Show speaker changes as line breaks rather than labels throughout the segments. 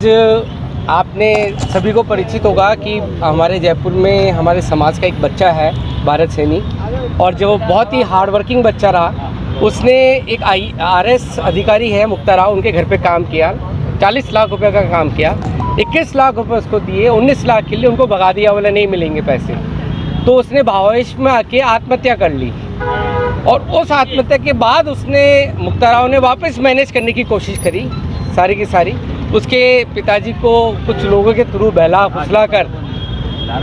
आपने सभी को परिचित होगा कि हमारे जयपुर में हमारे समाज का एक बच्चा है भारत सैनी, और जो बहुत ही हार्ड वर्किंग बच्चा रहा, उसने एक IRS अधिकारी है मुक्ता राव, उनके घर पे काम किया, 40 लाख रुपए का काम किया, 21 लाख रुपए उसको दिए, 19 लाख के लिए उनको भगा दिया, बोला नहीं मिलेंगे पैसे। तो उसने भावावेश में आके आत्महत्या कर ली, और उस आत्महत्या के बाद उसने मुक्ता राव ने वापस मैनेज करने की कोशिश करी सारी की सारी। उसके पिताजी को कुछ लोगों के थ्रू बहला फुसला कर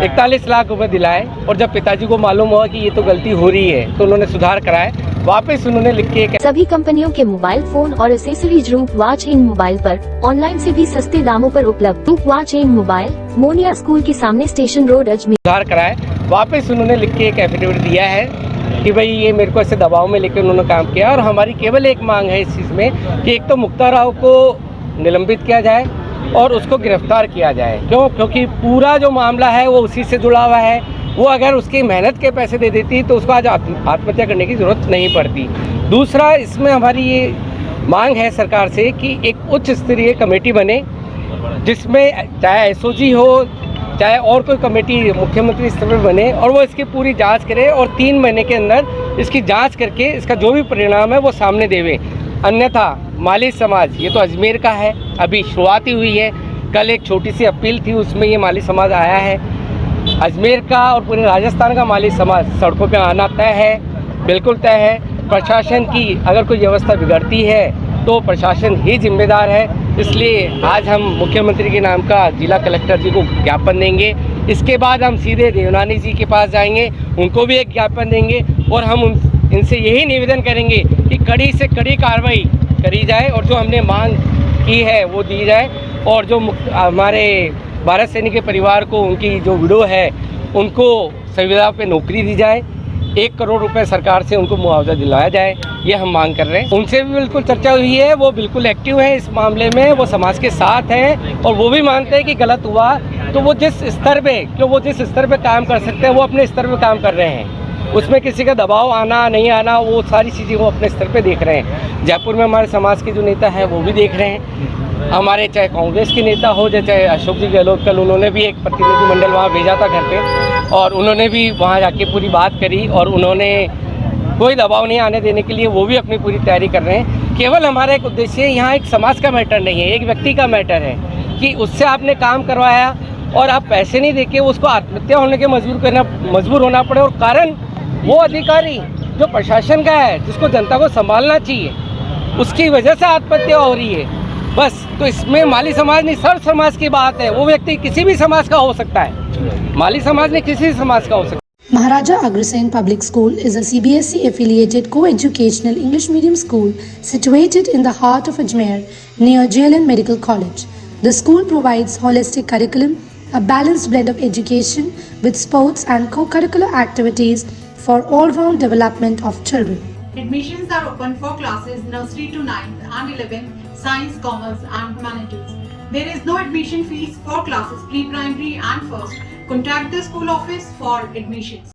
41 लाख रुपए दिलाए, और जब पिताजी को मालूम हुआ कि ये तो गलती हो रही है तो उन्होंने सुधार कराए, वापस उन्होंने लिख के
सभी कंपनियों के मोबाइल फोन और एसेसरीज रूप वॉच इन मोबाइल पर ऑनलाइन से भी सस्ते दामों पर उपलब्ध। रूप watch in mobile, Moniya school के सामने, स्टेशन रोड, अजमेर।
सुधार कराए, वापस उन्होंने लिख के एक एफिडेविट दिया है कि भाई ये मेरे को ऐसे दबाव में लेकर उन्होंने काम किया। और हमारी केवल एक मांग है इस चीज़ में कि एक तो मुक्ता राव को निलंबित किया जाए और उसको गिरफ्तार किया जाए। क्योंकि पूरा जो मामला है वो उसी से जुड़ा हुआ है। वो अगर उसकी मेहनत के पैसे दे देती तो उसको आज आत्महत्या करने की ज़रूरत नहीं पड़ती। दूसरा, इसमें हमारी ये मांग है सरकार से कि एक उच्च स्तरीय कमेटी बने, जिसमें चाहे SOG हो, चाहे और कोई कमेटी मुख्यमंत्री स्तर पर बने, और वो इसकी पूरी जांच करे और 3 महीने के अंदर इसकी जांच करके इसका जो भी परिणाम है वो सामने देवे। अन्यथा माली समाज, ये तो अजमेर का है, अभी शुरुआत ही हुई है, कल एक छोटी सी अपील थी, उसमें ये माली समाज आया है। अजमेर का और पूरे राजस्थान का माली समाज सड़कों पे आना तय है, बिल्कुल तय है। प्रशासन की अगर कोई व्यवस्था बिगड़ती है तो प्रशासन ही जिम्मेदार है। इसलिए आज हम मुख्यमंत्री के नाम का जिला कलेक्टर जी को ज्ञापन देंगे। इसके बाद हम सीधे देवनानी जी के पास जाएंगे, उनको भी एक ज्ञापन देंगे, और हम इनसे यही निवेदन करेंगे कि कड़ी से कड़ी कार्रवाई करी जाए और जो हमने मांग की है वो दी जाए, और जो हमारे भारत सैनिक के परिवार को, उनकी जो विडो है, उनको संविदा पे नौकरी दी जाए, 1 करोड़ रुपए सरकार से उनको मुआवजा दिलाया जाए, ये हम मांग कर रहे हैं। उनसे भी बिल्कुल चर्चा हुई है, वो बिल्कुल एक्टिव है इस मामले में, वो समाज के साथ हैं, और वो भी मानते हैं कि गलत हुआ तो वो जिस स्तर पे काम कर सकते हैं वो अपने स्तर पे काम कर रहे हैं। उसमें किसी का दबाव आना नहीं आना, वो सारी चीज़ें वो अपने स्तर पे देख रहे हैं। जयपुर में हमारे समाज के जो नेता हैं वो भी देख रहे हैं, हमारे चाहे कांग्रेस के नेता हो, चाहे अशोक जी गहलोत, कल उन्होंने भी एक प्रतिनिधिमंडल वहाँ भेजा था घर पे, और उन्होंने भी वहाँ जाके पूरी बात करी, और उन्होंने कोई दबाव नहीं आने देने के लिए वो भी अपनी पूरी तैयारी कर रहे हैं। केवल हमारा एक उद्देश्य यहाँ एक समाज का मैटर नहीं है, एक व्यक्ति का मैटर है कि उससे आपने काम करवाया और आप पैसे नहीं देके उसको आत्महत्या होने के मजबूर होना पड़े, और कारण वो अधिकारी जो प्रशासन का है, जिसको जनता को संभालना चाहिए, उसकी वजह से आत्महत्या हो रही है बस। तो इसमें माली समाज नहीं, सर्व समाज की बात है। वो व्यक्ति किसी भी समाज का हो सकता है, माली समाज नहीं किसी भी समाज का हो सकता है।
Maharaja Agrasen Public School is a CBSE affiliated co-educational English medium school situated in the heart of Ajmer near JLN Medical College. The school provides holistic curriculum, a balanced blend of education with sports and co-curricular activities for all-round development of children.
Admissions are open for classes nursery to 9th and 11th, science, commerce and humanities. There is no admission fees for classes pre-primary and first. Contact the school office for admissions.